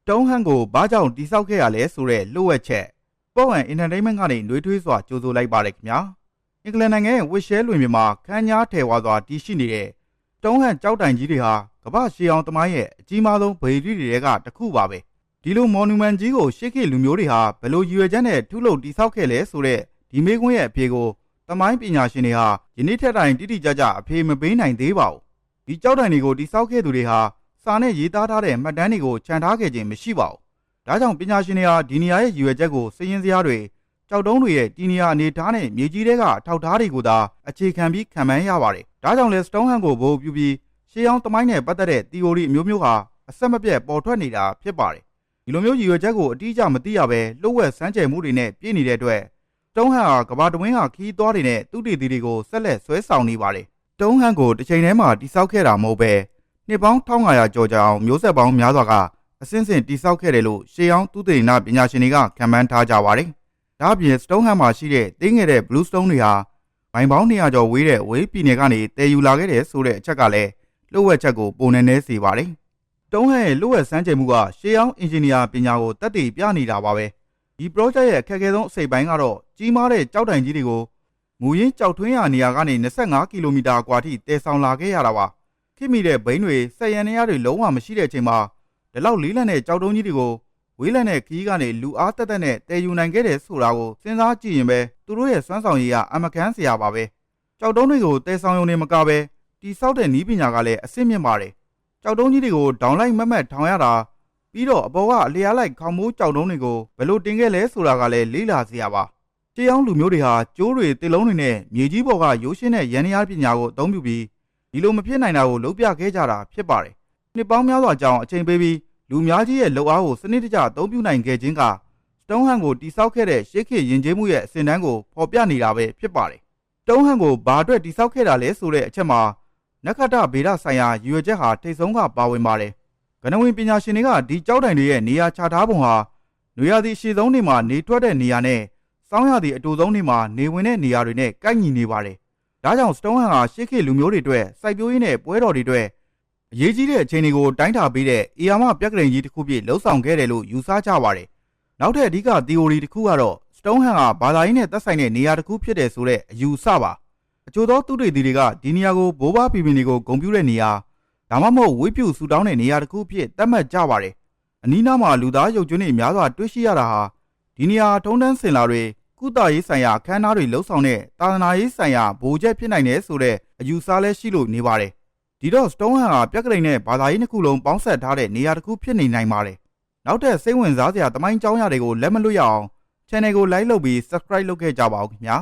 တုံးဟန်ကိုဘာကြောင့်တိဆောက်ခဲ့ရလဲဆိုတဲ့လှုပ်ဝက်ချက်ပေါ့ဟန်အင်တာတိန်မန့်ကနေနှွေးထွေးစွာကြိုဆိုလိုက်ပါတယ်ခင်ဗျာအင်္ဂလန်နိုင်ငံရဲ့ဝစ်ရှဲလွင်ပြင်မှာခန်းညားထည်ဝါစွာတည်ရှိနေတဲ့တုံးဟန်ကြောက်တိုင်ကြီးတွေဟာကမ္ဘာရှေးအောင်သမိုင်းရဲ့အကြီးမားဆုံးဗေဒရီတွေကတစ်ခုပါပဲဒီလိုမော်နူမန်ကြီးကိုရှေးခေတ်လူမျိုးတွေဟာဘယ်လိုရည်ရွယ်ချက်နဲ့ထုလုပ်တိဆောက်ခဲ့လဲဆိုတဲ့ဒီမေးခွန်းရဲ့အဖြေကိုသမိုင်းပညာရှင်တွေဟာယနေ့ထက်တိုင်တိတိကျကျအဖြေမပေးနိုင်သေးပါဘူးဒီကြောက်တိုင်တွေကိုတိဆောက်ခဲ့သူတွေဟာစာနဲ့ရေးသားထားတဲ့မှတ်တမ်းတွေကိုခြံထားခဲ့ခြင်းမရှိပါဘူးဒါကြောင့်ပညာရှင်တွေဟာဒီနေရာရဲ့ရည်ရွယ်ချက်ကိုစည်ရင်းစရာတွေကြောက်တုံးတွေရဲ့ဒီနေရာအနေထားနဲ့မြေကြီးတွေကအထောက်ထားတွေကိုသာအခြေခံပြီးခံမှန်းရပါတယ်ဒါကြောင့်လဲစတုန်းဟန်ကိုဘိုးပြူပြီးရှေးအောင်သမိုင်းနဲ့ပတ်သက်တဲ့ theory အမျိုးမျိုးဟာအဆက်မပြတ်ပေါ်ထွက်နေတာဖြစ်ပါတယ်ဒီလိုမျိုးရည်ရွယ်ချက်ကိုအတိအကျမသိရဘဲလှုပ်ဝက်စမ်းကြယ်မှုတွေနဲ့ပြည့်နေတဲ့အတွက်တုံးဟန်ဟာကဘာတဝင်းဟာခီးသွားတွေနဲ့သူတည်သူတွေကိုဆက်လက်ဆွဲဆောင်နေပါတယ်တုံးဟန်ကိုတစ်ချိန်တည်းမှာတိဆောက်ခဲ့တာမဟုတ်ပဲနှစ်ပေါင်း1500ကျော်ကြာအောင်မျိုးဆက်ပေါင်းများစွာကအစဉ်စဉ်တိဆောက်ခဲ့တယ်လို့ရှေးအောင်သုတေသနပညာရှင်တွေကခန့်မှန်းထားကြပါတယ်ဒါအပြင်စတုန်းဟန်မှာရှိတဲ့သေးငယ်တဲ့ blue stone တွေဟာမိုင်ပေါင်း200ကျော်ဝေးတဲ့ဝေးပြည်နယ်ကနေတည်ယူလာခဲ့တယ်ဆိုတဲ့အချက်ကလည်းလှုပ်ဝက်ချက်ကိုပုံနေစေပါတယ်တုံးဟန်ရဲ့လှုပ်ဝက်စမ်းကြယ်မှုကရှေးအောင်အင်ဂျင်နီယာပညာကိုတက်တည်ပြနေတာပါပဲဒီ project ရဲ့အခက်အခဲဆုံးအစိပ်ပိုင်းကတော့ကြီးမားတဲ့ကြောက်တိုင်ကြီးတွေကိုမူရင်းကြောက်ထွင်းရာနေရာကနေ25ကီလိုမီတာအကွာထိတည်ဆောင်လာခဲ့ရတာပါခိမိတဲ့ဘိန်းတွေဆက်ရန်နေရတွေလုံးဝမရှိတဲ့အချိန်မှာဒီလောက်လေးလံတဲ့ကြောက်တုံးကြီးတွေကိုဝေးလံတဲ့ခီးကနေလူအားတက်တက်နဲ့တည်ယူနိုင်ခဲ့တယ်ဆိုတာကိုစဉ်းစားကြည့်ရင်ပဲသူတို့ရဲ့စွမ်းဆောင်ရည်ကအမကန်စရာပါပဲကြောက်တုံးတွေကိုတည်ဆောင်ရုံနဲ့မကပဲတိဆောက်တဲ့နည်းပညာကလည်းအဆင့်မြင့်ပါတယ်ကြောက်တုံးကြီးတွေကိုဒေါင်လိုက်မတ်ထောင်ရတာပြီးတော့အပေါ်ကအလျားလိုက်ခေါင်မိုးကြောက်တုံးတွေကိုဘယ်လိုတင်ခဲ့လဲဆိုတာကလည်းလေးလာစရာပါရှေးအောင်လူမျိုးတွေဟာကျိုးတွေတစ်လုံးတွေနဲ့မြေကြီးပေါ်ကရိုးရှင်းတဲ့ရန်ရာပညာကိုအသုံးပြုပြီးဒီလိုမဖြစ်နိုင်တာကိုလုပ်ပြခဲ့ကြတာဖြစ်ပါတယ်နှစ်ပေါင်းများစွာကြာအောင်အချိန်ပေးပြီးလူများကြီးရဲ့လုပ်အားကိုစနစ်တကျအသုံးပြုနိုင်ခဲ့ခြင်းကစတုန်းဟန်ကိုတိဆောက်ခဲ့တဲ့ရှေးခေတ်ယဉ်ကျေးမှုရဲ့အစဉ်တန်းကိုဖော်ပြနေတာပဲဖြစ်ပါတယ်တုန်းဟန်ကိုဘာအတွက်တိဆောက်ခဲ့တာလဲဆိုတဲ့အချက်မှာနက္ခတ္တဗေဒဆိုင်ရာရည်ရွယ်ချက်ဟာထိပ်ဆုံးကပါဝင်ပါတယ်ကနဝင်ပညာရှင်တွေကဒီကြောက်တိုင်တွေရဲ့နေရာချထားပုံဟာနွေရာသီရှည်ဆုံးနေမှာနေထွက်တဲ့နေရာနဲ့စောင်းရာသီအတူဆုံးနေမှာနေဝင်တဲ့နေရာတွေနဲ့ကိုက်ညီနေပါတယ်ဒါကြောင့်စတုန်းဟန်ဟာရှေးခေတ်လူမျိုးတွေအတွက်စိုက်ပျိုးရေးနဲ့ပွဲတော်တွေအတွက်အရေးကြီးတဲ့အချိန်တွေကိုတိုင်းတာပေးတဲ့အေယာမပြက်ကလေးကြီးတစ်ခုပြည့်လှုပ်ဆောင်ခဲ့တယ်လို့ယူဆကြပါတယ်နောက်ထပ်အဓိက theory တစ်ခုကတော့စတုန်းဟန်ဟာဘာသာရေးနဲ့သက်ဆိုင်တဲ့နေရာတစ်ခုဖြစ်တယ်ဆိုတဲ့အယူအဆပါအချို့သောသူတွေတွေကဒီနေရာကိုဘိုးဘွားပီပင်တွေကိုဂုဏ်ပြုတဲ့နေရာဒါမှမဟုတ်ဝိပုဆူတောင်းတဲ့နေရာတစ်ခုဖြစ်သတ်မှတ်ကြပါတယ်အနီးနားမှာလူသားရုပ်ကျွန်းတွေများစွာတွေ့ရှိရတာဟာဒီနေရာထုံးတမ်းစင်လာတွေကုသရေးဆိုင်ရာအခမ်းအနားတွေလှုပ်ဆောင်တဲ့သာသနာရေးဆိုင်ရာဗိုလ်ချက်ဖြစ်နိုင်တယ်ဆိုတဲ့အယူဆလည်းရှိလို့နေပါတယ်ဒီတော့စတုန်းဟန်ဟာပြက်ကလေးနဲ့ဘာသာရေးနှစ်ခုလုံးပေါင်းဆက်ထားတဲ့နေရာတစ်ခုဖြစ်နေနိုင်ပါတယ်နောက်ထပ်စိတ်ဝင်စားစရာသမိုင်းကြောင်းရာတွေကိုလက်မလွတ်ရအောင် channel ကို like လုပ်ပြီး subscribe လုပ်ခဲ့ကြပါဦးခင်ဗျာ